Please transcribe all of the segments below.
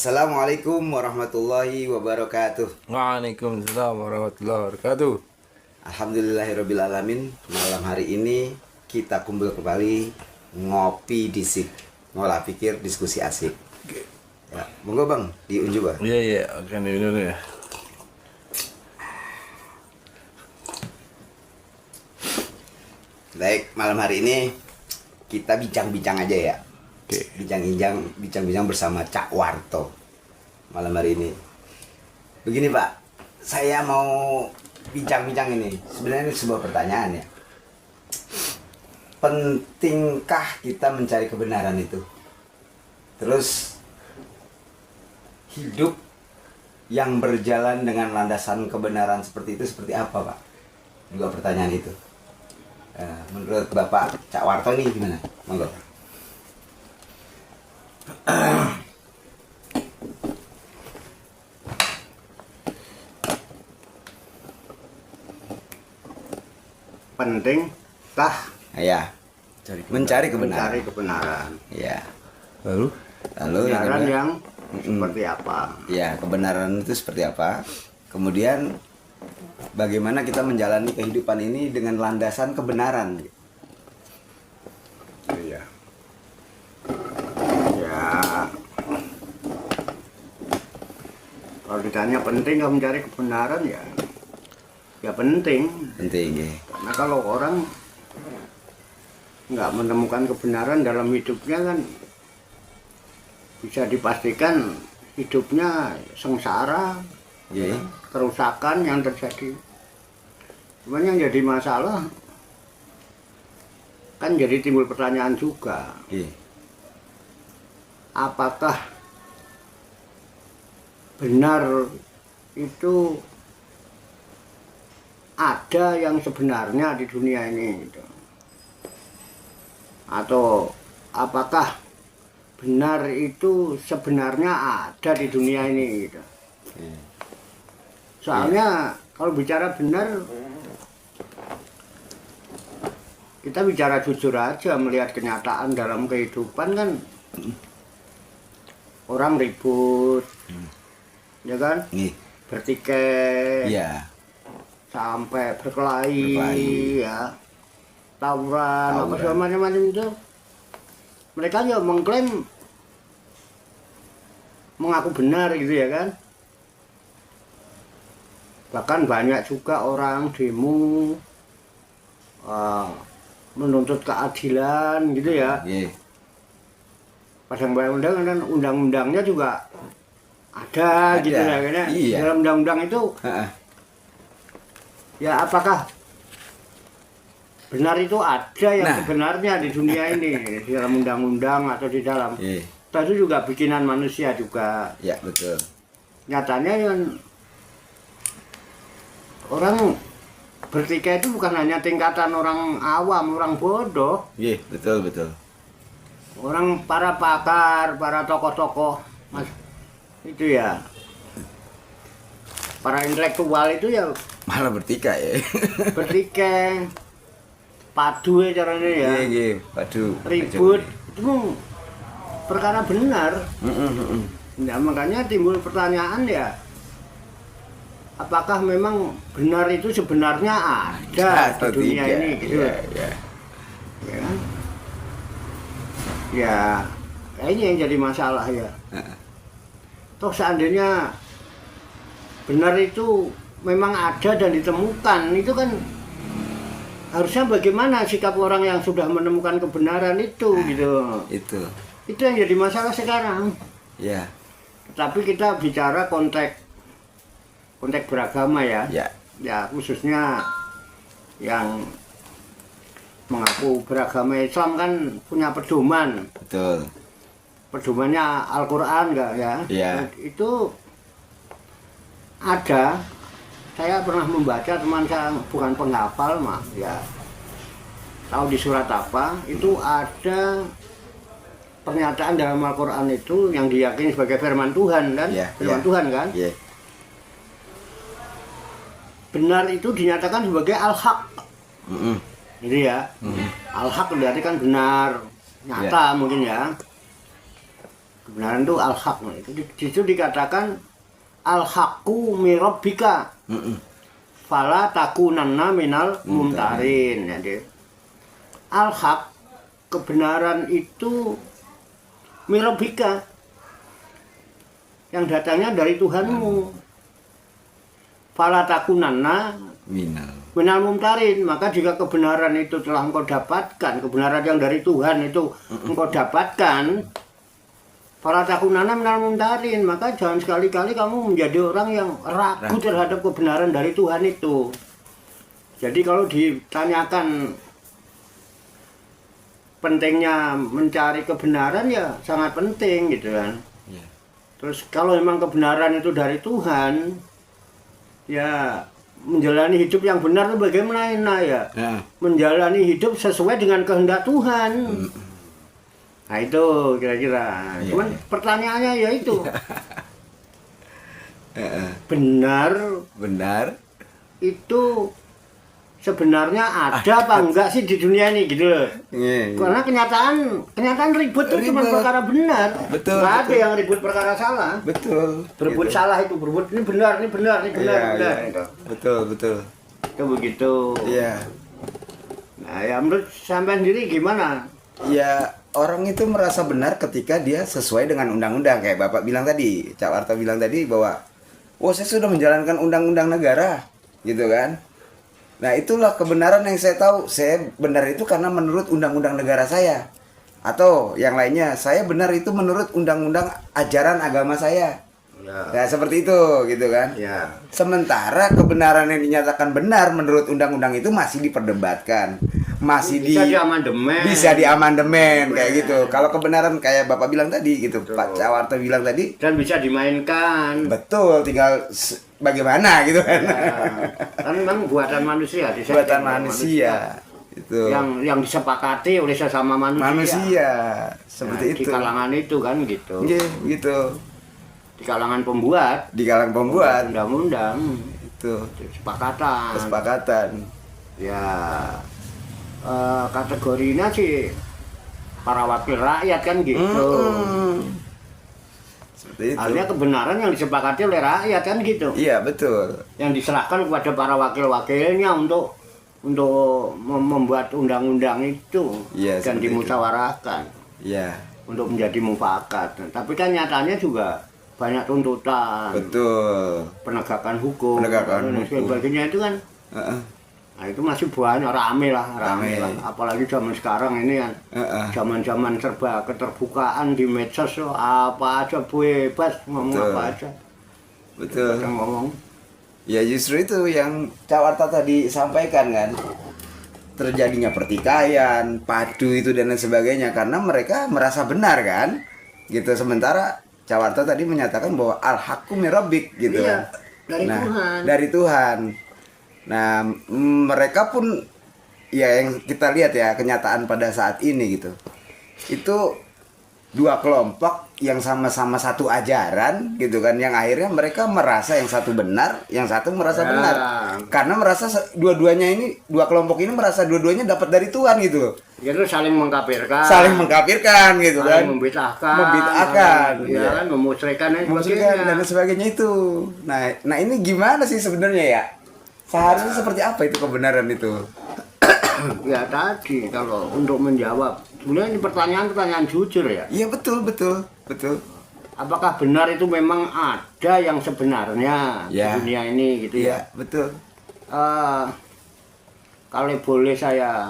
Assalamualaikum warahmatullahi wabarakatuh. Waalaikumsalam warahmatullahi wabarakatuh. Alhamdulillahirrabbilalamin. Malam hari ini kita kumpul kembali ngopi disik, ngolah pikir, diskusi asik. Ya, monggo bang, diunjuk bang. Iya, akan diunjuk ya. Baik, malam hari ini kita bincang-bincang aja ya. Oke. Bincang-bincang bersama Cak Warto malam hari ini. Begini Pak, saya mau bincang-bincang ini. Sebenarnya ini sebuah pertanyaan ya. Pentingkah kita mencari kebenaran itu? Terus hidup yang berjalan dengan landasan kebenaran seperti itu seperti apa Pak? Juga pertanyaan itu. Menurut Bapak Cak Warto ini gimana? Monggo. Pentingkah Ya, mencari kebenaran. mencari kebenaran? Ya. Lalu Yang Kebenaran kedua, yang seperti apa? ya, kebenaran itu seperti apa? Kemudian bagaimana kita menjalani kehidupan ini dengan landasan kebenaran? Iya. Ya. Kalau ditanya penting nggak mencari kebenaran ya penting. Penting ya. Karena kalau orang nggak menemukan kebenaran dalam hidupnya kan bisa dipastikan hidupnya sengsara, Ya. kerusakan yang terjadi. Cuman yang jadi masalah kan jadi timbul pertanyaan juga, Ya. apakah benar itu ada yang sebenarnya di dunia ini gitu. Atau apakah benar itu sebenarnya ada di dunia ini gitu. Ya. Soalnya kalau bicara benar, kita bicara jujur aja, melihat kenyataan dalam kehidupan kan orang ribut, ya kan, Nih. bertikai, Ya. sampai berkelahi, ya, tawuran, apa segala macam-macam itu. Mereka ya mengklaim mengaku benar gitu ya kan. Bahkan banyak juga orang demo menuntut keadilan gitu ya. Ya. Padahal undang-undangnya juga ada gitu ya kan. Iya. Dalam undang-undang itu ya apakah benar itu ada yang Nah. sebenarnya di dunia ini, di dalam undang-undang atau di dalam Ya. itu juga bikinan manusia juga. Ya, betul. Nyatanya kan orang bertikai itu bukan hanya tingkatan orang awam, orang bodoh, Ya, betul. orang para pakar, para tokoh-tokoh, mas, itu ya, para intelektual itu ya Malah bertikai ya. bertikai, padu ya caranya ya, Iya. Waduh. ribut, itu perkara benar. Mm. Nah, makanya timbul pertanyaan ya, apakah memang benar itu sebenarnya ada Atau di dunia tidak. ini gitu. Ya. Ya kan? Ya, ini yang jadi masalah ya. Toh seandainya benar itu memang ada dan ditemukan, itu kan harusnya bagaimana sikap orang yang sudah menemukan kebenaran itu gitu. Itu yang jadi masalah sekarang. Ya. Tapi kita bicara konteks beragama ya. Ya. Ya khususnya yang mengaku beragama Islam kan punya pedoman. Betul. Pedomannya Al-Quran enggak ya? Iya. Itu ada, saya pernah membaca, teman saya bukan penghafal mah ya, tahu di surat apa, itu ada pernyataan dalam Al-Quran itu yang diyakini sebagai firman Tuhan kan? Iya, Firman iya. Tuhan kan? Ya. Benar itu dinyatakan sebagai al-haq. Jadi ya, al-haq berarti kan benar, nyata mungkin ya. Kebenaran itu al-haq. Itu dikatakan al-haqqu min rabbika. Fala takunanna minal mumtarin. Jadi al-haq, kebenaran itu min rabbika, yang datangnya dari Tuhanmu. Fala takunanna minal mumtarin. Maka jika kebenaran itu telah engkau dapatkan, kebenaran yang dari Tuhan itu engkau dapatkan, fala takunanna minal mumtarin, maka jangan sekali-kali kamu menjadi orang yang ragu terhadap kebenaran dari Tuhan itu. Jadi kalau ditanyakan pentingnya mencari kebenaran, ya sangat penting gitu kan. Terus kalau memang kebenaran itu dari Tuhan, ya menjalani hidup yang benar itu bagaimana ya? Menjalani hidup sesuai dengan kehendak Tuhan. Nah itu kira-kira. Cuman pertanyaannya ya itu. Benar itu sebenarnya ada apa enggak sih di dunia ini gitu loh. Karena kenyataan ribut itu cuma perkara benar. Betul. Nggak ada yang ribut perkara salah. Betul. Berebut gitu. salah itu, berebut ini benar. Iya. Betul. Itu begitu. Iya. Nah, ya menurut sampean sendiri gimana? Ya, orang itu merasa benar ketika dia sesuai dengan undang-undang. Kayak Bapak bilang tadi, Cak Warto bilang tadi bahwa saya sudah menjalankan undang-undang negara, gitu kan. Nah, itulah kebenaran yang saya tahu. Saya benar itu karena menurut undang-undang negara saya. Atau yang lainnya, saya benar itu menurut undang-undang ajaran agama saya. Ya. Nah, seperti itu, gitu kan. Ya. Sementara kebenaran yang dinyatakan benar menurut undang-undang itu masih diperdebatkan. Masih bisa diamandemen kayak gitu. Kalau kebenaran kayak Bapak bilang tadi gitu, betul. Pak Cak Warto bilang tadi, dan bisa dimainkan. Betul, tinggal bagaimana gitu kan. Ya. Kan memang buatan manusia, buatan manusia. Itu yang disepakati oleh sesama manusia. Seperti itu. Di kalangan itu kan gitu. Gitu. Di kalangan pembuat. Undang-undang. Itu. Kesepakatan. Ya. Kategorinya sih para wakil rakyat kan gitu. Seperti itu. Artinya kebenaran yang disepakati oleh rakyat kan gitu. Iya, betul. Yang diserahkan kepada para wakil-wakilnya untuk membuat undang-undang itu, ya, dan dimusyawarahkan. Iya. Untuk menjadi mufakat. Tapi kan nyatanya juga banyak tuntutan. Betul. Penegakan hukum. Dan sebagainya itu kan. Nah itu masih banyak, rame lah. Apalagi zaman sekarang ini kan, zaman-zaman serba keterbukaan di medsos, apa aja bebas ngomong. Betul. Apa aja. Betul. Ngomong. Ya justru itu yang Cak Warto tadi sampaikan kan, terjadinya pertikaian, padu itu dan lain sebagainya karena mereka merasa benar kan, gitu. Sementara Cak Warto tadi menyatakan bahwa al-haqqu min rabbik gitu. Iya, dari Tuhan. Dari Tuhan. Nah, mereka pun ya yang kita lihat ya kenyataan pada saat ini gitu. Itu dua kelompok yang sama-sama satu ajaran gitu kan, yang akhirnya mereka merasa yang satu benar, yang satu merasa benar. Karena merasa dua-duanya ini, dua kelompok ini merasa dua-duanya dapat dari Tuhan gitu. Itu saling mengkafirkan. Gitu kan. Membid'ahkan. Ya kan, memusyrikan dan sebagainya itu. Nah ini gimana sih sebenarnya ya? Seharusnya seperti apa itu kebenaran itu? Ya tadi kalau untuk menjawab, sebenarnya ini pertanyaan jujur ya. Iya betul. Apakah benar itu memang ada yang sebenarnya di dunia ini gitu ya? Betul. Kalau boleh saya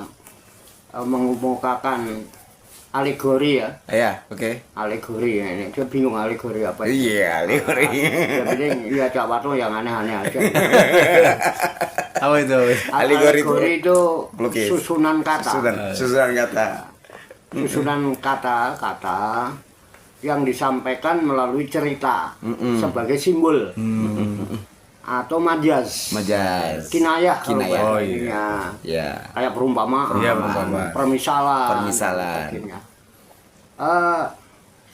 mengemukakan alegori ya. Iya, oke. Alegori ya, ini dia bingung alegori apa. Iya, alegori. Ya Cak Warto yang aneh-aneh aja. Apa itu? Alegori itu susunan kata. Susunan kata-kata yang disampaikan melalui cerita sebagai simbol. Atau majaz. Kinayah. Oh iya. Kayak perumpamaan. Permisalan.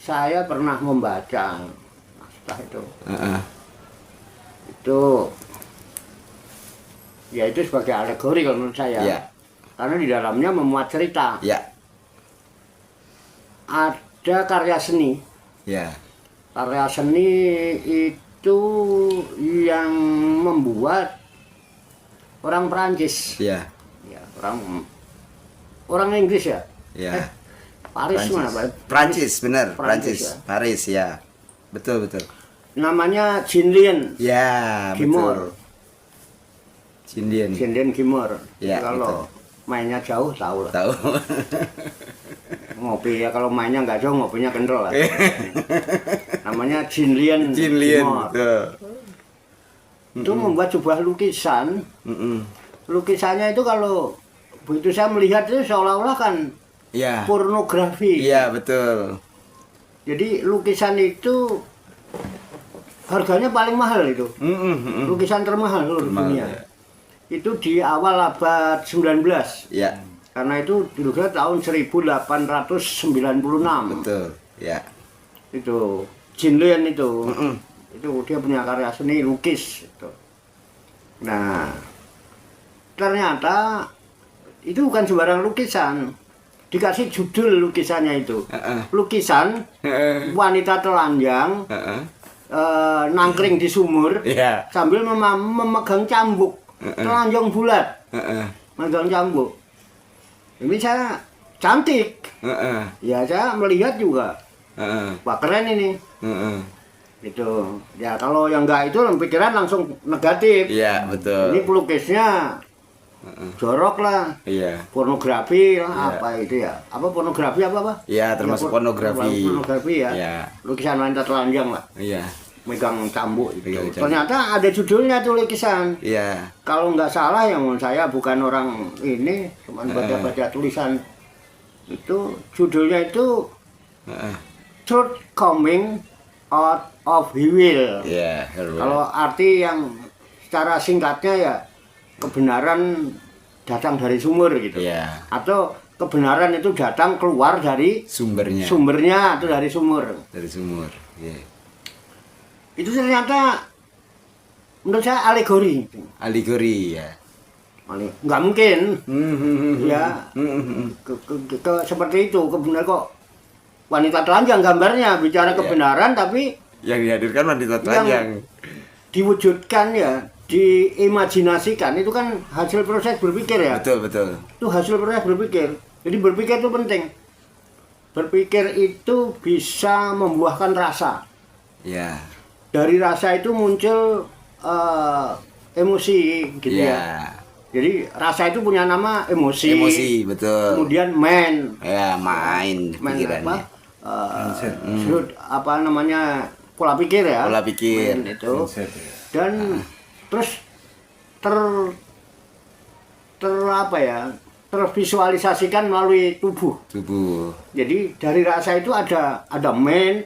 Saya pernah membaca naskah itu. Itu sebagai alegori kalau menurut saya. Karena di dalamnya memuat cerita. Ada karya seni Ya. Karya seni itu yang membuat orang Perancis. Ya. Ya, orang Inggris ya. Ya. Paris mana, Pak? Prancis, benar. Prancis, Prancis. Paris, ya. Betul, betul. Namanya Jean Lien Ya, Gimor. betul. Jindian. Jean Lien Gimor. Ya, Kalau mainnya jauh tahu lah. Tahu. Ngopi ya, kalau mainnya nggak jauh ngopinya kendor lah. Namanya Jean Lien Jindian. Gimor. Betul. Itu membuat sebuah lukisan. Mm-mm. Lukisannya itu kalau begitu saya melihat itu seolah-olah kan Ya. pornografi. Iya, betul. Jadi lukisan itu harganya paling mahal itu. Lukisan termahal seluruh Termahal, dunia. ya. Itu di awal abad 19. Ya, Karena itu dulu tahun 1896. betul. Ya. Itu Jean Lien itu. Mm-mm. Itu dia punya karya seni lukis itu. Nah, ternyata itu bukan sembarang lukisan. Dikasih judul lukisannya itu. Lukisan wanita telanjang nangkring di sumur Iya. sambil memegang cambuk telanjang bulat, memegang cambuk. Ini saya cantik, ya saya melihat juga, wah keren ini. Itu ya, kalau yang enggak itu pikiran langsung negatif. Iya, betul. Ini pelukisnya jorok lah, Iya. pornografi lah, Iya. apa itu ya, apa pornografi apa? Iya, termasuk pornografi. Pornografi ya, Iya. lukisan wanita telanjang lah, Iya. megang cambuk itu. Megang cambuk. Ternyata ada judulnya tuh lukisan. Iya. Kalau nggak salah, yang saya bukan orang ini, cuma baca-baca tulisan itu, judulnya itu Truth Coming Out of Evil. Iya. Kalau arti yang secara singkatnya ya kebenaran datang dari sumur gitu. Iya. Atau kebenaran itu datang keluar dari Sumbernya. sumbernya atau dari sumur. Dari sumur. Iya. Itu ternyata menurut saya alegori. Alegori ya. Nggak mungkin ya seperti itu. Kebenaran kok wanita telanjang gambarnya bicara kebenaran, tapi Yang dihadirkan wanita yang telanjang. diwujudkan ya, diimajinasikan itu kan hasil proses berpikir ya. Betul, betul. Itu hasil proses berpikir. Jadi berpikir itu penting. Berpikir itu bisa membuahkan rasa. Ya. Dari rasa itu muncul emosi gitu Ya. ya. Jadi rasa itu punya nama emosi. Emosi, betul. Kemudian man Ya, main apa? pikirannya. Apa namanya? Pola pikir ya. Pola pikir. Man itu. Dan terus ter apa ya? Tervisualisasikan melalui tubuh. Tubuh. Jadi dari rasa itu ada man,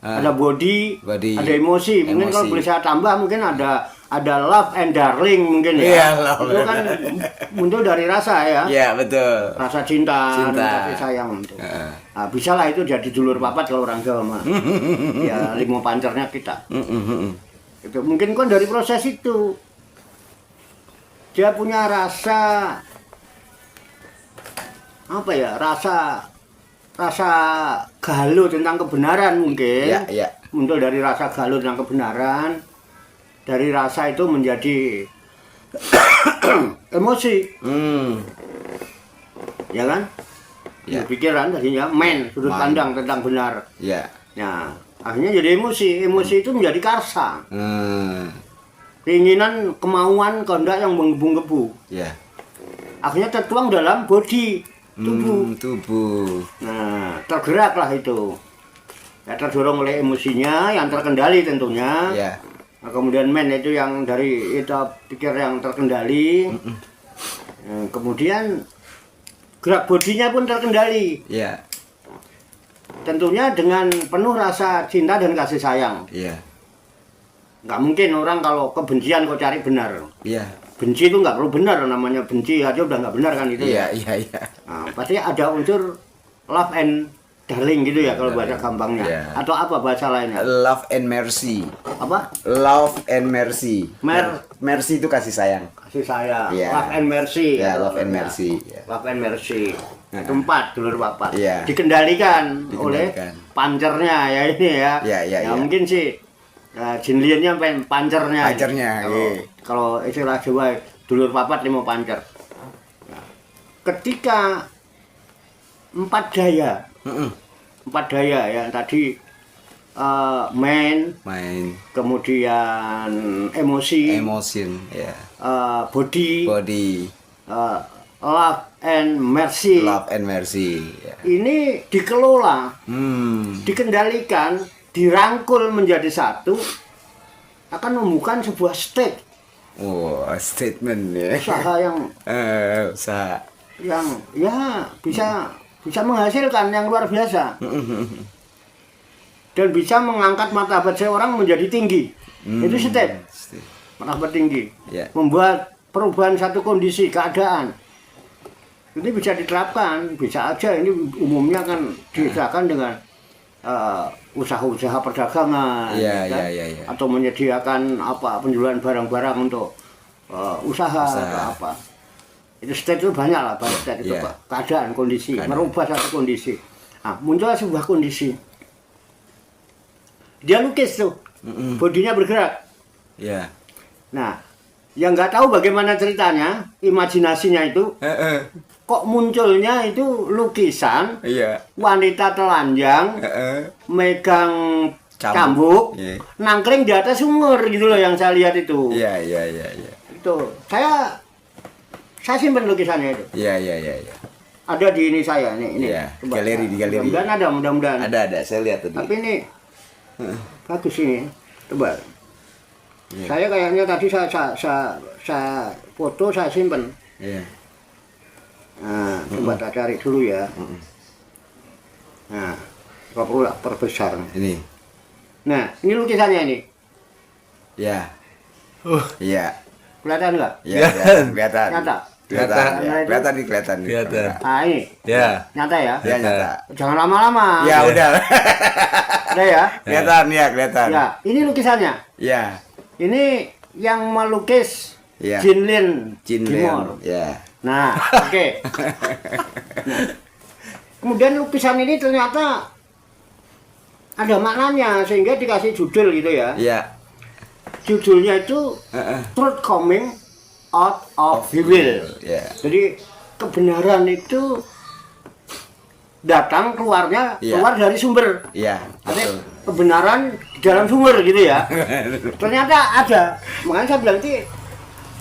ada body, ada emosi. Mungkin Emosi. kalau boleh saya tambah, mungkin ada love and darling mungkin ya. Iya, love itu kan muncul dari rasa ya. Iya, betul. Rasa cinta, Cinta. kasih sayang itu. Nah, bisa lah itu jadi dulur papat kalau orang Jawa mah. Ya, limo pancernya kita. Itu mungkin kan dari proses itu. Dia punya rasa apa ya? Rasa galau tentang kebenaran mungkin. Iya, iya. Muncul dari rasa galau tentang kebenaran. Dari rasa itu menjadi emosi. Ya kan? Ya. Pikiran tadinya sudut pandang tentang benar. Ya. Nah, akhirnya jadi emosi. Emosi itu menjadi karsa. Keinginan, kemauan, kehendak yang menggebu-gebu. Ya. Akhirnya tertuang dalam body, tubuh. Tubuh. Nah, tergeraklah itu. Ya, terdorong oleh emosinya yang terkendali tentunya. Ya. Nah, kemudian man itu yang dari itu pikir yang terkendali. Nah, kemudian gerak bodinya pun terkendali. Ya. Tentunya dengan penuh rasa cinta dan kasih sayang. Ya. Nggak mungkin orang kalau kebencian kok cari benar. Ya. Benci itu nggak perlu benar, namanya benci aja udah nggak benar kan itu Iya, ya. iya, iya. Nah, pasti ada unsur love and darling gitu ya kalau bahasa gampangnya. Iya. Atau apa bahasa lainnya? Love and mercy. Apa? Love and mercy. Mer- Mercy itu kasih sayang. Kasih sayang. Iya. Love and mercy. Ya, love and mercy. Ya. Love and mercy. Itu 4 dulur papat. Iya. Dikendalikan oleh Dikendalikan. pancernya ya ini ya. Iya, iya, iya. Mungkin sih Jin Liannya pancernya. Pancernya, iya. Kalau istilah Jawa dulur papat 5 pancer. Nah, ketika 4 daya, 4 daya yang tadi main, kemudian emosi, ya. body, Body, love and mercy. love and mercy. Ya. Ini dikelola, dikendalikan, dirangkul menjadi satu, akan membuka sebuah state. Oh, statement ya. Usaha yang Usaha. yang ya bisa menghasilkan yang luar biasa. Dan bisa mengangkat martabat seorang menjadi tinggi. Itu state. Martabat tinggi. Ya. Membuat perubahan satu kondisi, keadaan. Ini bisa diterapkan, bisa aja ini umumnya kan diusahakan dengan usaha-usaha perdagangan, Iya, kan? iya, iya. Atau menyediakan penjualan barang-barang untuk usaha atau apa. Itu state itu banyak lah, state itu Iya. Pak. Keadaan, kondisi, Keadaan. merubah satu kondisi. Nah, muncullah sebuah kondisi. Dia lukis tuh, bodinya bergerak. Ya. Nah, yang nggak tahu bagaimana ceritanya, imajinasinya itu, kok munculnya itu lukisan Iya. wanita telanjang megang cambuk, Iya. nangkring di atas sumur gitu loh yang saya lihat itu. Iya. Itu saya simpan lukisannya itu. Iya. Ada di ini saya ini. Iya, Coba. galeri, di galeri. Mudah-mudahan ada. Ada, saya lihat tadi. Tapi ini bagus ini. Coba. Iya. Saya kayaknya tadi saya foto saya simpan. Iya. Nah, coba tak cari dulu ya. Nah, coba perlu lah perbesar. Ini. Nah, ini lukisannya ini. Ya. Iya. Kelihatan nggak? Iya, kelihatan. Nyata? Kelihatan. Kelihatan. Ya. Kelihatan nih, kelihatan. Kelihatan. Nah, ini. Ya. Nyata ya? Ya, nyata. Jangan lama-lama. Ya, udah. Ada ya? Kelihatan ya, kelihatan. Ya, ini lukisannya. Ya. Ini yang melukis Ya. Jin Lin Jin Dimor. Lian. Ya. Nah, oke. Nah, kemudian lukisan ini ternyata ada maknanya sehingga dikasih judul gitu ya. Iya. Judulnya itu Truth Coming Out of the Will. Ya. Jadi kebenaran itu datang keluar dari sumber. Iya, Artinya betul. kebenaran di dalam sumber gitu ya. Ternyata ada. Makanya saya bilang itu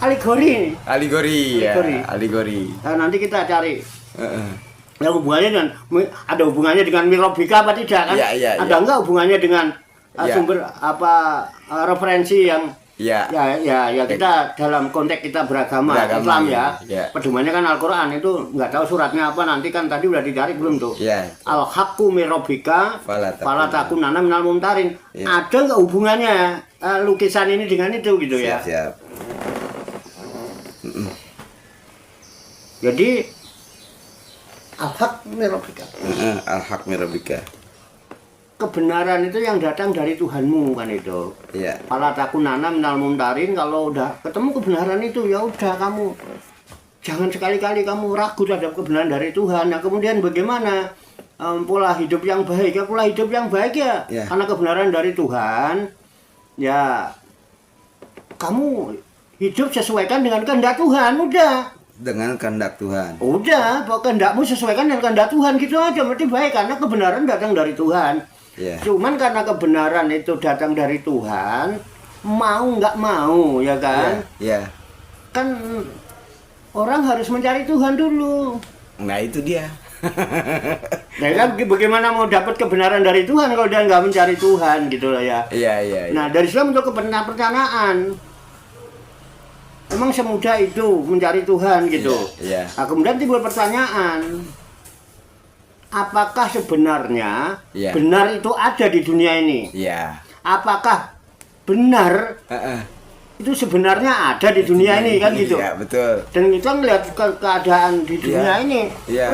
alegori. Alegori ya. Alegori. Alegori. Nah, nanti kita cari. Yang hubungannya dengan ada hubungannya dengan mirobika apa tidak kan? Iya, iya, Ada iya. enggak hubungannya dengan Iya. sumber referensi yang Iya. ya kita dalam konteks kita beragama Islam ya. Iya. Pedomannya kan Al-Qur'an itu nggak tahu suratnya apa nanti kan tadi udah dicari belum tuh. Iya. Al-haqqu mirobika Fala falatakunanna minal mumtarin. Iya. Ada nggak hubungannya lukisan ini dengan itu gitu ya. Siap. Jadi al-haq mirobika. Al-haq mirabika. Kebenaran itu yang datang dari Tuhanmu kan itu. Iya. Pala takunana minal mumtarin, kalau udah ketemu kebenaran itu ya udah kamu jangan sekali-kali kamu ragu terhadap kebenaran dari Tuhan. Nah, kemudian bagaimana pola hidup yang baik? Ya pola hidup yang baik ya Ya. karena kebenaran dari Tuhan. Ya kamu hidup sesuaikan dengan kehendak Tuhan, udah. Dengan kehendak Tuhan. Udah, pokoknya kehendakmu sesuaikan dengan kehendak Tuhan gitu aja, berarti baik karena kebenaran datang dari Tuhan. Iya. Cuman karena kebenaran itu datang dari Tuhan, mau nggak mau ya kan? Iya. Kan orang harus mencari Tuhan dulu. Nah, itu dia. Nah kan bagaimana mau dapat kebenaran dari Tuhan kalau dia nggak mencari Tuhan gitu loh ya. Iya. Nah dari Islam untuk kebenaran. Memang semudah itu mencari Tuhan gitu. Iya. Nah, kemudian timbul pertanyaan, apakah sebenarnya Iya. benar itu ada di dunia ini? Iya. Apakah benar itu sebenarnya ada di dunia ini kan gitu? Iya, betul. Dan kita melihat keadaan di dunia Iya. ini Iya.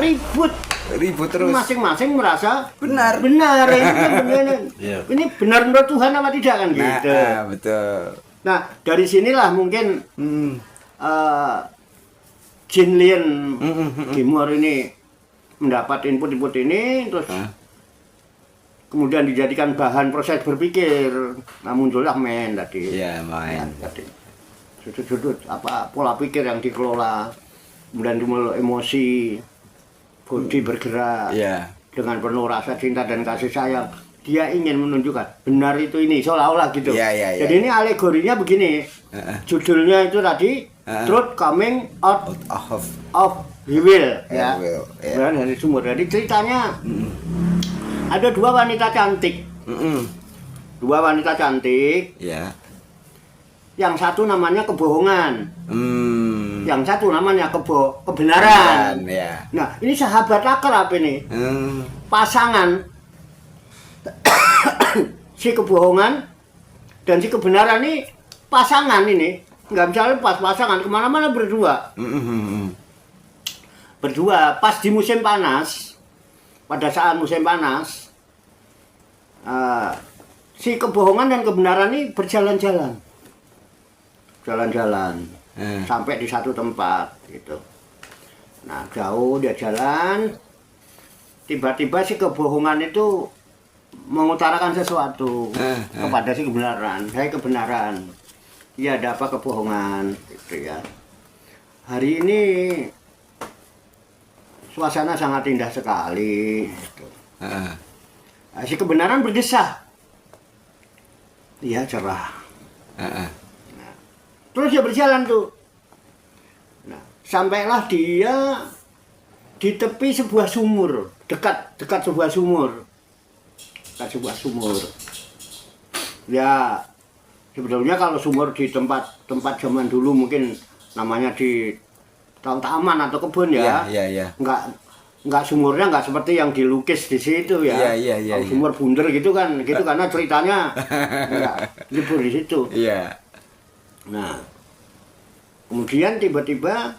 Ribut terus. masing-masing merasa Benar. ini kan benar. Iya. Ini benar menurut Tuhan apa tidak kan gitu. Betul. Nah dari sinilah mungkin Jin Lian Dimor ini mendapat input-input ini terus kemudian dijadikan bahan proses berpikir. Nah, muncullah main tadi. Iya, main. Tadi. Sudut-sudut apa pola pikir yang dikelola. Kemudian timbul emosi, bodi bergerak dengan penuh rasa cinta dan kasih sayang. Dia ingin menunjukkan benar itu ini seolah-olah gitu. Jadi ini alegorinya begini. Judulnya itu tadi Truth Coming Out of the Will ya. Dari sumur. Jadi ceritanya ada dua wanita cantik. Dua wanita cantik. Ya. Yang satu namanya kebohongan. Yang satu namanya kebenaran. Ya. Nah, ini sahabat akrab ini. Pasangan si kebohongan dan si kebenaran ini pasangan ini nggak bisa lepas pasangan kemana-mana berdua. Berdua pas di musim panas, pada saat musim panas, si kebohongan dan kebenaran ini berjalan-jalan, sampai di satu tempat gitu. Nah, jauh dia jalan, tiba-tiba si kebohongan itu mengutarakan sesuatu kepada si kebenaran. Saya kebenaran. Iya, ada apa kebohongan gitu ya. Hari ini suasana sangat indah sekali gitu. Si kebenaran berdesah. Iya, cerah. Nah, terus dia berjalan tuh. Nah, sampailah dia di tepi sebuah sumur, dekat sebuah sumur. Sebuah sumur. Ya, sebetulnya kalau sumur di tempat zaman dulu mungkin namanya di taman atau kebun ya. Iya. Enggak sumurnya enggak seperti yang dilukis di situ ya. Iya. Sumur bunder gitu kan, gitu karena ceritanya enggak libur di situ. Iya. Nah, kemudian tiba-tiba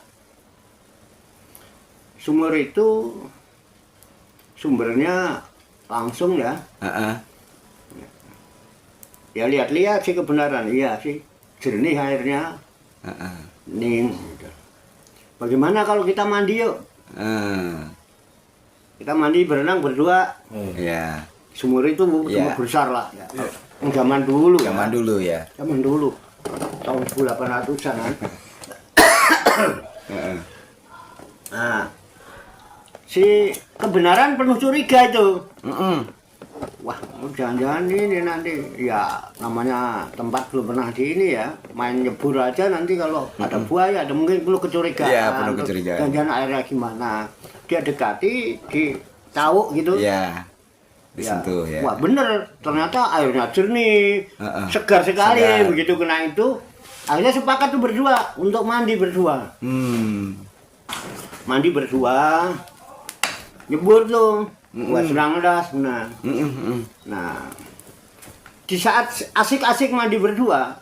sumur itu sumbernya langsung ya. Ya lihat-lihat sih kebenaran, iya sih jernih airnya, ning. Bagaimana kalau kita mandi yuk? Kita mandi berenang berdua. Iya. Sumur itu sumur besar lah. Ya. Zaman dulu. Zaman dulu. Tahun 1800-an kan. Nah, si kebenaran penuh curiga itu. Wah, jangan-jangan ini nanti ya namanya tempat belum pernah di ini ya, main nyebur aja nanti kalau ada buaya ada mungkin perlu kecurigaan. Iya, penuh kecurigaan. Jangan airnya gimana? Dia dekati, ditauk gitu. Iya. Disentuh ya. Wah, bener, ternyata airnya jernih, segar sekali. Begitu kena itu, akhirnya sepakat tuh berdua untuk mandi berdua. Mandi berdua, nyebur tuh. Wah, senang dah, senang. Nah, di saat asik-asik mandi berdua,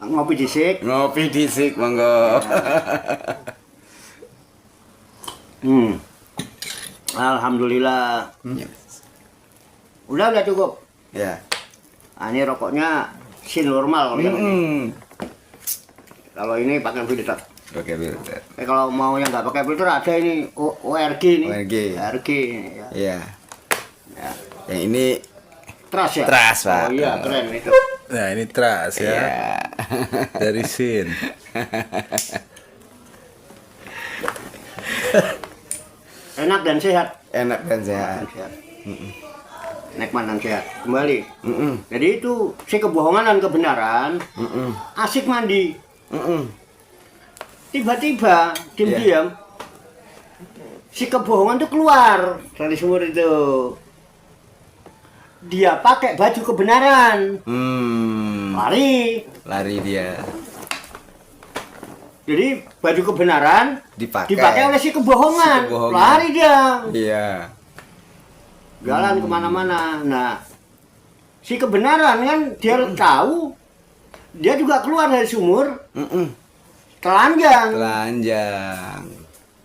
ngopi disik. Ngopi disik, monggo. Alhamdulillah. Udah cukup. Ya. Nah, ini rokoknya sin normal kalau yang ini. Kalau ini pakai filter. Pakai filter. Kalau mau yang nggak pakai filter ada ini ORG ini. ORG ya. Iya. Ya. Yang ini Trust ya? Trust, Pak. Oh iya, keren itu. Nah, ini Trust ya. Iya. Dari Sin. Enak dan sehat. Enak dan sehat. Nikmat dan sehat. Kembali. Jadi itu si kebohongan dan kebenaran. Asik mandi. Tiba-tiba diam-diam si kebohongan itu keluar dari sumur itu. Dia pakai baju kebenaran. Lari dia. Jadi baju kebenaran dipakai oleh si kebohongan. Lari dia. Iya. Jalan kemana-mana. Nah, si kebenaran kan dia tahu, dia juga keluar dari sumur. Telanjang.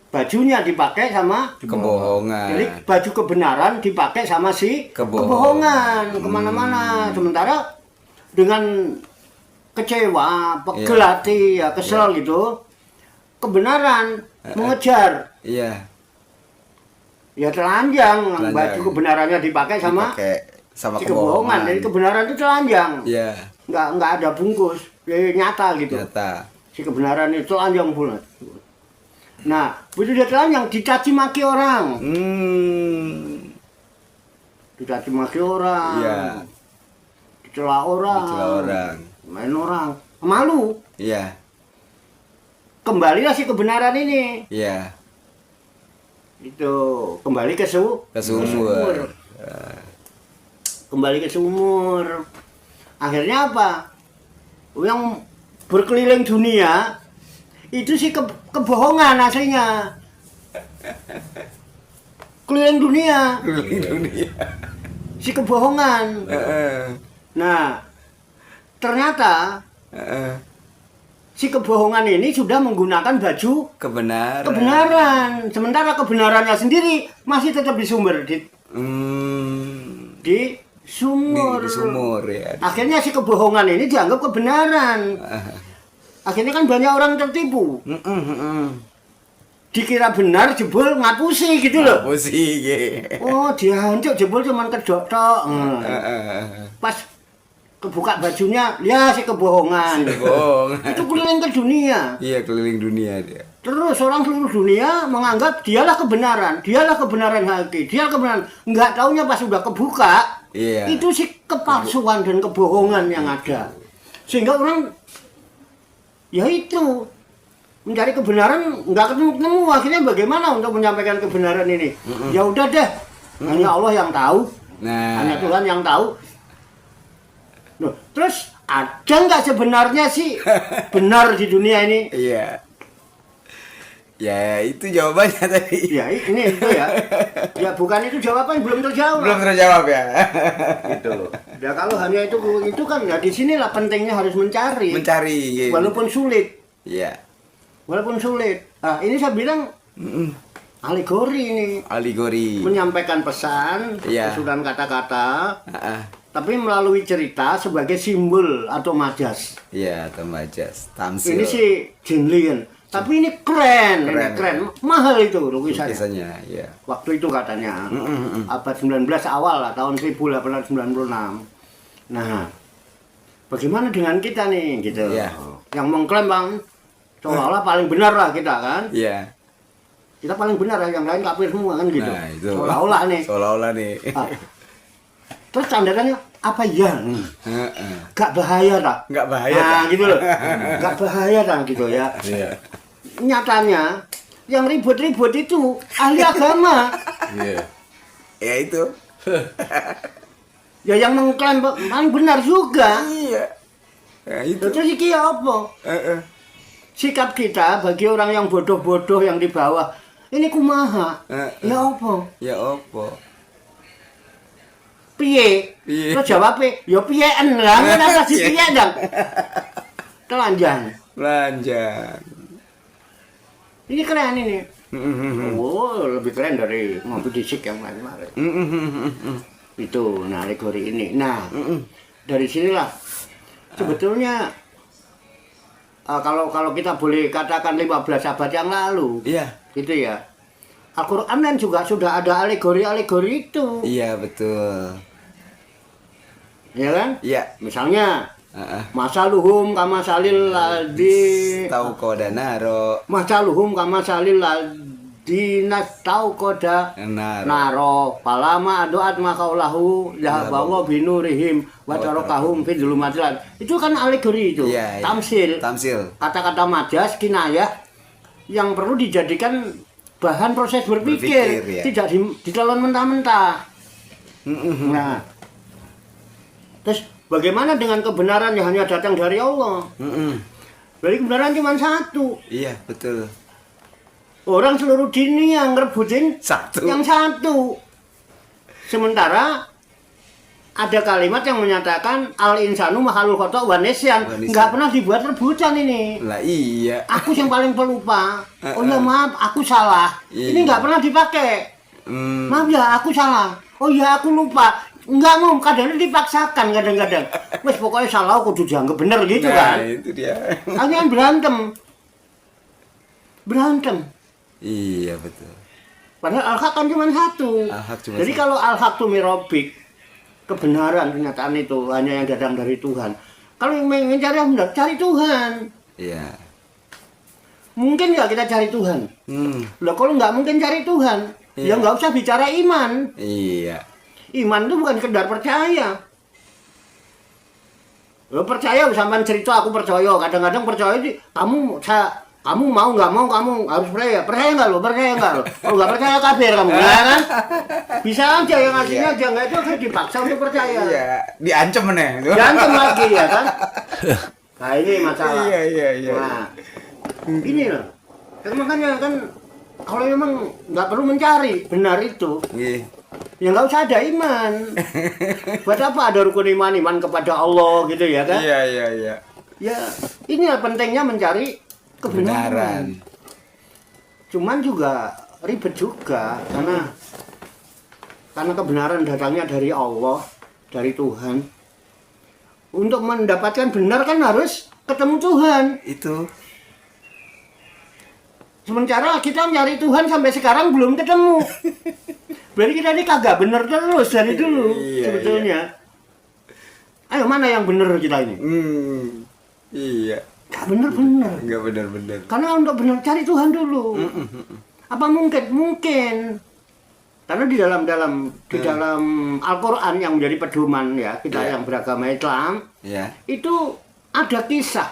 Bajunya dipakai sama kebohongan. Jadi baju kebenaran dipakai sama si kebohongan kemana-mana. Sementara dengan kecewa, pegel hati, ya kesel gitu, kebenaran, mengejar. Iya. Ya telanjang, Telanjang. baju kebenarannya dipakai sama Dipakai sama si kebohongan. Jadi kebenaran itu telanjang. Iya. Nggak ada bungkus, ya, nyata gitu. Nyata. Si kebenaran itu telanjang bulat. Nah, begitu dia telanjang, dicaci maki orang. Dicaci maki orang. Iya. Dicela orang. Dicela orang. Main orang. Malu. Iya. Kembalilah si kebenaran ini. Iya. Itu kembali ke sumur. Kembali ke sumur. Akhirnya apa? Yang berkeliling dunia itu sih kebohongan aslinya. Keliling dunia. Keliling dunia. Si kebohongan. Nah, ternyata si kebohongan ini sudah menggunakan baju kebenaran. Sementara kebenarannya sendiri masih tetap di sumber di sumur. Di sumur ya. Akhirnya si kebohongan ini dianggap kebenaran. Akhirnya kan banyak orang tertipu. Dikira benar, jebol ngapusi gitu loh. Ngapusi. Oh, dia hancur jebol cuman kedok tok. Pas kebuka bajunya, ya si kebohongan. Itu keliling ke dunia. Iya, keliling dunia dia. Terus orang seluruh dunia menganggap dialah kebenaran hakiki, dia kebenaran. Nggak taunya pas sudah kebuka, Iya. itu si kepalsuan dan kebohongan yang ada. Sehingga orang, ya itu, mencari kebenaran nggak ketemu. Akhirnya bagaimana untuk menyampaikan kebenaran ini? Ya udah deh, hanya Allah yang tahu, hanya Tuhan yang tahu. Loh, terus ada nggak sebenarnya sih benar di dunia ini? Iya. Ya itu jawabannya tadi. Ya ini itu ya. Ya bukan itu jawaban, belum terjawab. Belum terjawab ya. Gitu. Ya kalau hanya itu kan ya di sinilah pentingnya harus mencari. Mencari. Walaupun sulit. Iya. Walaupun sulit. Nah, ini saya bilang alegori ini. Alegori. Menyampaikan pesan, Iya. susunan kata-kata. Tapi melalui cerita sebagai simbol atau majas. Iya, atau majas. Tamsil. Ini sih jengli kan. Tapi ini keren. Mahal itu lukisannya. Lukisannya, iya. Waktu itu katanya. Abad 19 awal lah, tahun 1896. Nah, bagaimana dengan kita nih gitu. Iya. Yang mengklaim Bang, seolah-olah paling benar lah kita kan. Iya. Kita paling benar lah, yang lain kafir semua kan gitu. Nah, itu. Seolah-olah nih. Seolah-olah nih. Ah. Terus tandanya apa ya? Gak bahaya tak? Nggak bahaya. Nah, tak? gitu loh. Gak bahaya tak gitu ya. Iya. Nyatanya yang ribut-ribut itu ahli agama. Iya. Ya itu. Ya yang mengklaim paling benar juga. Iya. Ya itu. Terus iki ya apa? Sikap kita bagi orang yang bodoh-bodoh yang di bawah ini kumaha? Ya apa? Ya opo. Piye? Piye? Terus jawabnya, ya piyean lah, kenapa sih piye dong? Telanjang. Belanjang. Ini keren ini. Oh, lebih keren dari ngopi disik yang lain-lain. Itu, nah alegori ini. Nah, dari sinilah sebetulnya kalau kita boleh katakan 15 abad yang lalu, Iya. gitu ya. Al-Quran kan juga sudah ada alegori-alegori itu, Iya, betul. ya kan? Iya. Misalnya, masaluhum kama salil ladzi Tahu koda naro. masaluhum kama salil ladzi tau koda naro palama aduat makaulahu yahaballahu binurihim wa tarakahum fi dzulumatil. Itu kan alegori itu, Iya, iya. tamsil. Tamsil. Kata-kata majas, kinayah yang perlu dijadikan bahan proses berpikir, Berpikir, ya. tidak ditelan mentah-mentah. Nah, terus bagaimana dengan kebenaran yang hanya datang dari Allah? Jadi kebenaran cuma satu. Iya, betul. Orang seluruh dunia ngerebutin Satu. yang satu. Sementara ada kalimat yang menyatakan al insanu makhluk khotok wa nisyan. Nggak pernah dibuat rebutan ini. Lah iya. Aku yang paling pelupa. Oh ya maaf, aku salah. Iya. Ini nggak pernah dipakai. Maaf ya, aku salah. Oh ya, aku lupa. Enggak ngom, kadang dipaksakan kadang-kadang. Wes pokoknya salah kudu dianggap bener gitu kan. Nah, itu dia. Akhirnya kan berantem. berantem. Iya betul. Padahal al-haq kan cuma satu. Al-haq cuma Jadi satu. kalau al-haq itu mirobik, kebenaran kenyataan itu hanya yang datang dari Tuhan. Kalau yang mencari yang benar, cari Tuhan. Iya. Mungkin nggak kita cari Tuhan? Loh kalau nggak mungkin cari Tuhan, Iya. ya nggak usah bicara iman. Iya. Iman itu bukan sekedar percaya. Lo percaya sampai cerita aku percaya. Kadang-kadang percaya itu kamu mau nggak mau kamu harus percaya. Percaya nggak lo? Percaya nggak lo? Kalau nggak percaya kafir kamu, ya kan? Bisa aja yang aslinya aja nggak itu kan dipaksa untuk percaya. Iya. Diancam nih. Diancam lagi ya kan? Nah ini masalah. Iya. Nah, ini loh. Kan makanya kan kalau memang nggak perlu mencari benar itu, Iya. ya nggak usah ada iman. Buat apa ada rukun iman kepada Allah gitu ya kan? Iya. Ya ini pentingnya mencari kebenaran. Cuman juga ribet juga karena kebenaran datangnya dari Allah, dari Tuhan. Untuk mendapatkan benar kan harus ketemu Tuhan. Itu. Sementara kita mencari Tuhan sampai sekarang belum ketemu. Berarti kita ini kagak bener terus dari dulu Iya, sebetulnya. Ayo mana yang bener kita ini? Iya. Gak bener-bener. Enggak benar-benar. Karena untuk benar cari Tuhan dulu. Apa mungkin? Mungkin. Karena di dalam Al-Qur'an yang menjadi pedoman ya kita Iya. yang beragama Islam Iya. itu ada kisah.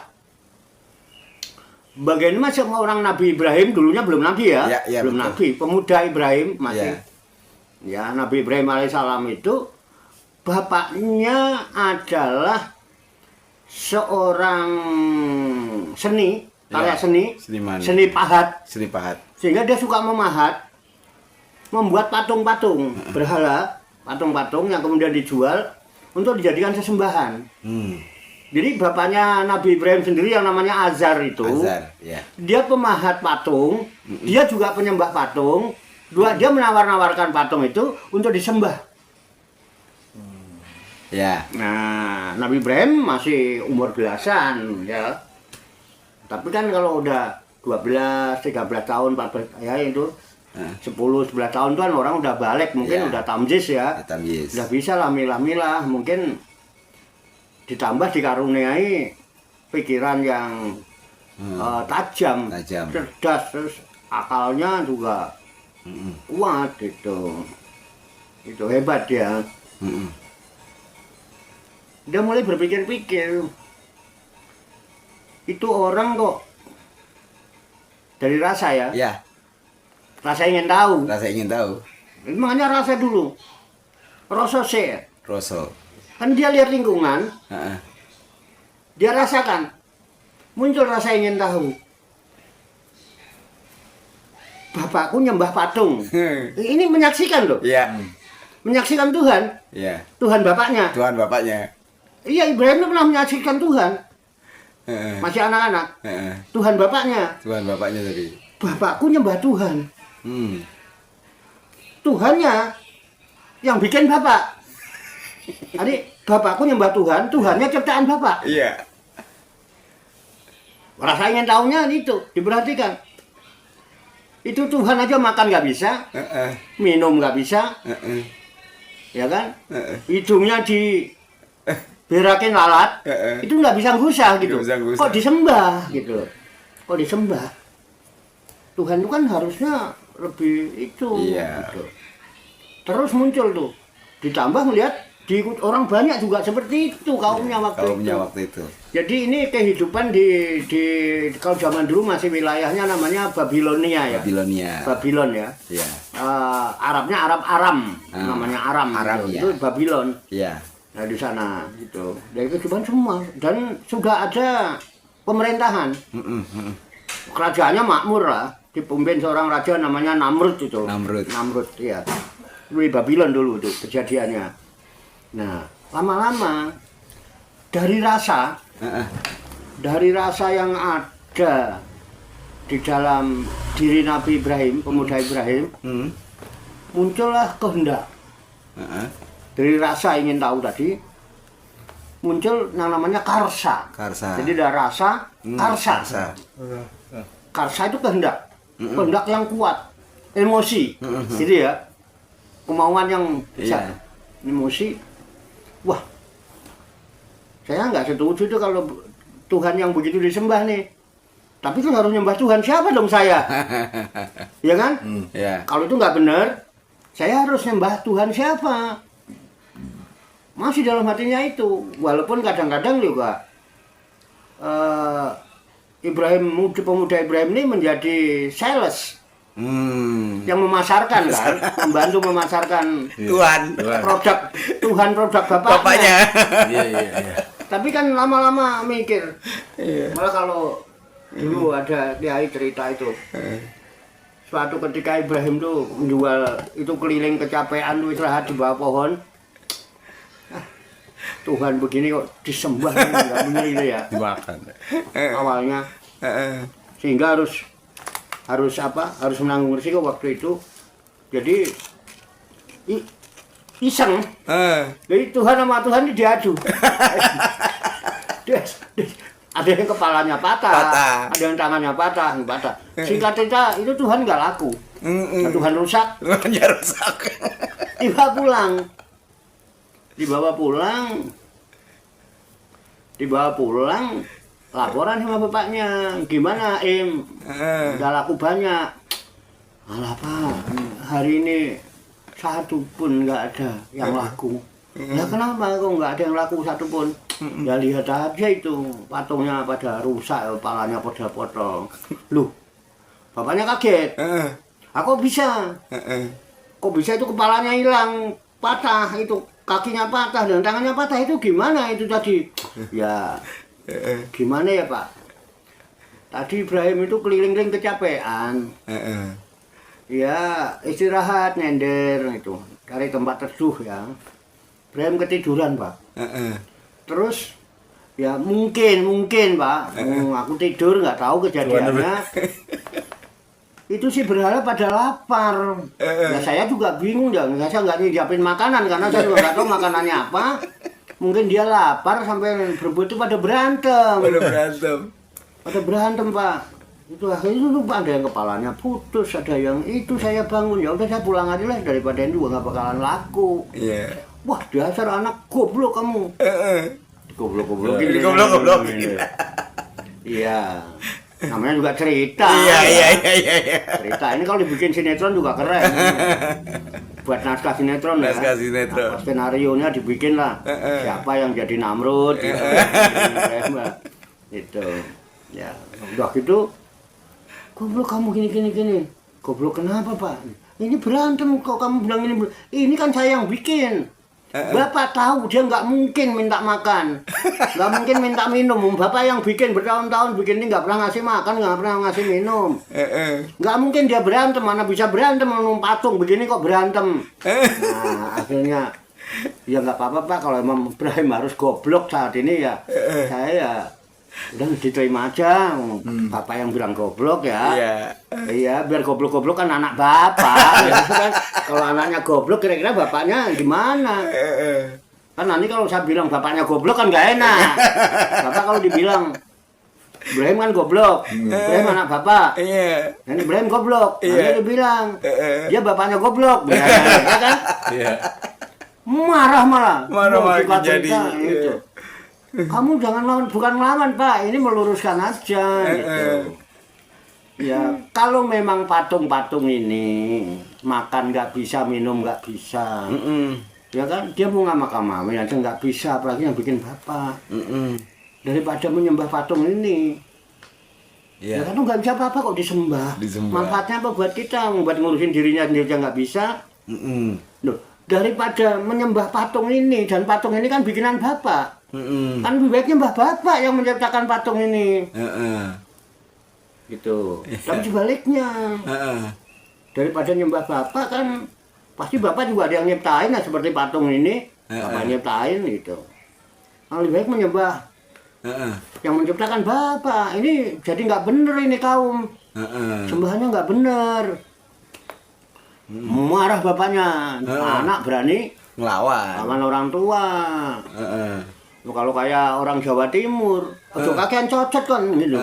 Bagaimana orang Nabi Ibrahim dulunya belum Nabi ya, Ya, belum betul. Nabi, pemuda Ibrahim masih. Ya. Ya Nabi Ibrahim alaihissalam itu bapaknya adalah seorang seni, karya Ya, seni, seniman. seni pahat. Seni pahat. Sehingga dia suka memahat, membuat patung-patung berhala, patung-patung yang kemudian dijual untuk dijadikan sesembahan. Jadi bapaknya Nabi Ibrahim sendiri yang namanya Azar itu, Azar, ya. dia pemahat patung, dia juga penyembah patung. Dia menawar-nawarkan patung itu untuk disembah. Ya. Nah, Nabi Ibrahim masih umur belasan ya. Tapi kan kalau udah 12, 13 tahun, 14 ya itu 10, 11 tahun tuh kan orang udah balik, mungkin Ya. udah tamjiz ya. Tamyiz. Udah bisa lah milah-milah, mungkin ditambah dikaruniai pikiran yang tajam, Tajam. cerdas, terus akalnya juga kuat gitu. Itu hebat dia. Dia mulai berpikir-pikir, itu orang kok dari rasa ya, Ya. rasa ingin tahu. Rasa ingin tahu. Makanya rasa dulu, rasa sih. Rosso. Kan dia lihat lingkungan, Heeh. dia rasakan, muncul rasa ingin tahu. Bapakku nyembah patung. Ini menyaksikan loh, Iya. menyaksikan Tuhan, Iya. Tuhan bapaknya. Tuhan bapaknya. Iya Ibrahim itu pernah menyaksikan Tuhan, Heeh. masih anak-anak. Heeh. Tuhan bapaknya, Tuhan bapaknya tadi. bapakku nyembah Tuhan. Hmm. Tuhannya yang bikin bapak. Jadi bapakku nyembah Tuhan, Tuhannya ciptaan bapak. Iya. Rasa ingin tahunya itu diperhatikan. Itu Tuhan aja makan nggak bisa, Heeh. minum nggak bisa, Heeh. ya kan? Heeh. Hidungnya diberakin lalat, Heeh. itu nggak bisa ngusah gitu. Nggak bisa ngusah. Kok disembah gitu? Kok disembah? Tuhan itu kan harusnya lebih itu. Iya. Gitu. Terus muncul tuh, ditambah melihat diikut orang banyak juga seperti itu kaumnya waktu Kaumnya itu. waktu itu. Jadi ini kehidupan di kalau zaman dulu masih wilayahnya namanya Babilonia ya. Babilonia. Babylon ya. Iya. Arabnya Arab Aram, namanya Aram. Aram, gitu. ya. Itu Babylon. Iya. Nah di sana gitu. Dari kehidupan semua dan sudah ada pemerintahan. Kerajaannya makmur lah. Dipimpin seorang raja namanya Namrud itu. Namrud. Namrud ya. Di Babylon dulu tuh kejadiannya. Nah, lama-lama dari rasa Heeh. yang ada di dalam diri Nabi Ibrahim, pemuda Ibrahim, muncullah kehendak. Heeh. Dari rasa ingin tahu tadi, muncul yang namanya karsa. Karsa. Jadi ada rasa, karsa. Karsa. Karsa itu kehendak. kehendak yang kuat, emosi, gitu ya, kemauan yang besar, emosi. Wah, saya nggak setuju tuh kalau Tuhan yang begitu disembah nih. Tapi kan harus nyembah Tuhan, siapa dong saya? Ya kan? Ya. Kalau itu nggak benar, saya harus nyembah Tuhan siapa? Masih dalam hatinya itu. Walaupun kadang-kadang juga pemuda Ibrahim ini menjadi sales. Yang memasarkan kan, membantu memasarkan Tuhan. produk bapaknya. Iya. Tapi kan lama-lama mikir, malah kalau dulu ada kiai cerita itu, suatu ketika Ibrahim tuh menjual itu keliling kecapean tuh istirahat di bawah pohon. Tuhan begini kok disembah, nggak benar itu ya Dimakan. awalnya, sehingga harus menanggung risiko waktu itu. Jadi iseng. Jadi Tuhan sama Tuhan ini diadu. Ada yang kepalanya patah, ada yang tangannya patah. Singkat cerita itu Tuhan nggak laku. Tuhan rusak. Tuhannya rusak. Dibawa pulang, laporan sama bapaknya, gimana udah laku banyak. Alah Pak, hari ini satu pun nggak ada yang laku. Ya kenapa kok nggak ada yang laku satu pun? Ya lihat aja itu patungnya pada rusak, kepalanya pada potong. Loh, bapaknya kaget. Kok bisa? Kok bisa itu kepalanya hilang, patah itu, kakinya patah dan tangannya patah itu gimana itu tadi? Ya, gimana ya Pak? Tadi Ibrahim itu keliling-keliling kecapean. Ya istirahat nyender itu dari tempat teduh ya. Ibrahim ketiduran Pak. Terus ya mungkin Pak, aku tidur nggak tahu kejadiannya. Itu sih berhala pada lapar. Ya saya juga bingung ya, saya nggak nyiapin makanan karena saya juga nggak tahu makanannya apa. Mungkin dia lapar sampai berebut itu pada berantem. Pada berantem Pak. Itu akhirnya itu ada yang kepalanya putus, ada yang itu. Saya bangun, ya udah saya pulang aja lah, daripada ini juga nggak bakalan laku. Wah dasar anak goblok kamu. Goblok iya, namanya juga cerita. Iya. Cerita ini kalau dibikin sinetron juga keren. Buat naskah sinetron ya. Skenario nya dibikin lah, siapa yang jadi Namrud gitu. Itu ya udah gitu. Goblok kamu gini. Goblok kenapa Pak? Ini berantem kok kamu bilang ini kan saya yang bikin. Bapak tahu dia nggak mungkin minta makan, nggak mungkin minta minum. Bapak yang bikin bertahun-tahun bikin ini nggak pernah ngasih makan, nggak pernah ngasih minum. Nggak mungkin dia berantem, mana bisa berantem menum patung begini kok berantem. Nah akhirnya ya nggak apa-apa Pak, kalau emang Ibrahim harus goblok saat ini ya saya ya udah diterima aja. Bapak yang bilang goblok ya. Iya, biar goblok-goblok kan anak bapak. Ya, kan? Kalau anaknya goblok kira-kira bapaknya gimana? Kan nanti kalau saya bilang bapaknya goblok kan nggak enak. Bapak kalau dibilang Ibrahim kan goblok, Ibrahim anak bapak. Dan Ibrahim goblok. Nanti dibilang dia bapaknya goblok. Ya kan? Marah jadi itu. Kamu jangan lawan, bukan melawan Pak, ini meluruskan aja gitu. Ya kalau memang patung-patung ini makan nggak bisa, minum nggak bisa, ya kan dia mau ngamak-ngamamin aja nggak bisa, apalagi yang bikin bapak. Daripada menyembah patung ini, ya kan nggak bisa apa-apa kok disembah. Manfaatnya apa buat kita? Buat ngurusin dirinya sendiri aja nggak bisa. Loh, daripada menyembah patung ini, dan patung ini kan bikinan bapak. Kan lebih baik nyembah bapak yang menciptakan patung ini. Gitu. Tapi sebaliknya, daripada nyembah bapak kan pasti bapak juga ada yang nyiptain lah, seperti patung ini bapak nyiptain gitu. Lebih baik menyembah yang menciptakan bapak. Ini jadi nggak bener ini kaum. Sembahannya nggak bener. Marah bapaknya, anak berani ngelawan lawan orang tua. Kalau kayak orang Jawa Timur, ojo kakean cocot kan gitu.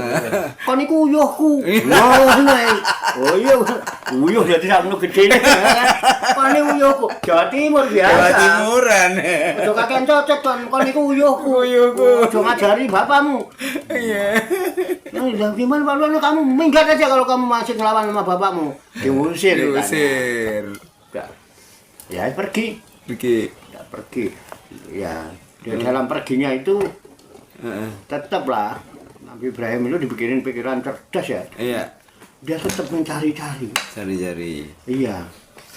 Kon iku uyuhku. Oh iya, uyuh jadi sakno gedene. Kon iku uyuhku. Jawa Timur biasa. Jawa Timuran. Ojo kakean cocot kon iku uyuhku. Ojo ngajari bapakmu. Iya. Nah, gimana Pak Luan, kamu minggat aja kalau kamu masih ngelawan sama bapakmu. Diusir. Diusir. Ya pergi. Ya pergi. Ya. Di dalam perginya itu tetaplah Nabi Ibrahim itu dibikinin pikiran cerdas ya. Iya. Dia tetap mencari-cari. Cari-cari. Iya.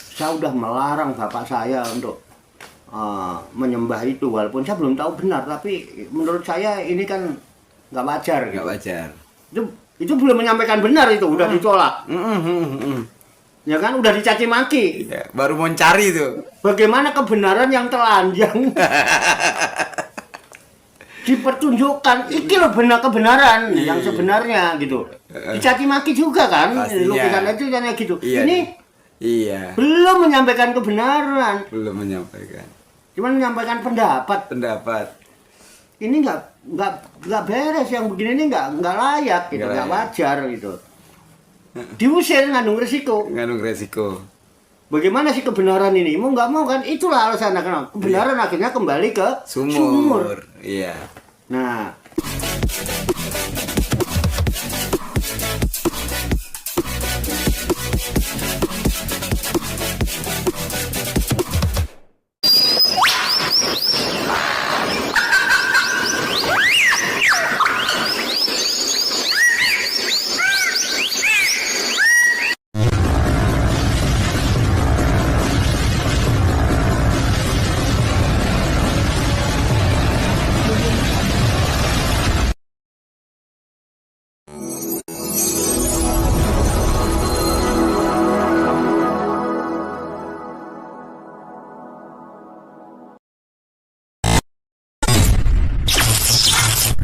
Saya udah melarang bapak saya untuk menyembah itu walaupun saya belum tahu benar, tapi menurut saya ini kan nggak wajar. Nggak wajar. Itu belum menyampaikan benar, itu udah ditolak. Ya kan udah dicaci maki. Ya, baru mau cari tuh. Bagaimana kebenaran yang telanjang dipertunjukkan, iki loh benar kebenaran yang sebenarnya gitu. Dicaci maki juga kan, lukisan itu kan gitu. Iya, ini iya. belum menyampaikan kebenaran, Belum menyampaikan. cuma menyampaikan pendapat. Ini nggak beres, yang begini ini nggak layak gitu, nggak wajar gitu. Diusir ngandung resiko. Bagaimana sih kebenaran ini? Mau nggak mau kan, itulah alasan kenapa kebenaran akhirnya kembali ke sumur. Iya. Nah.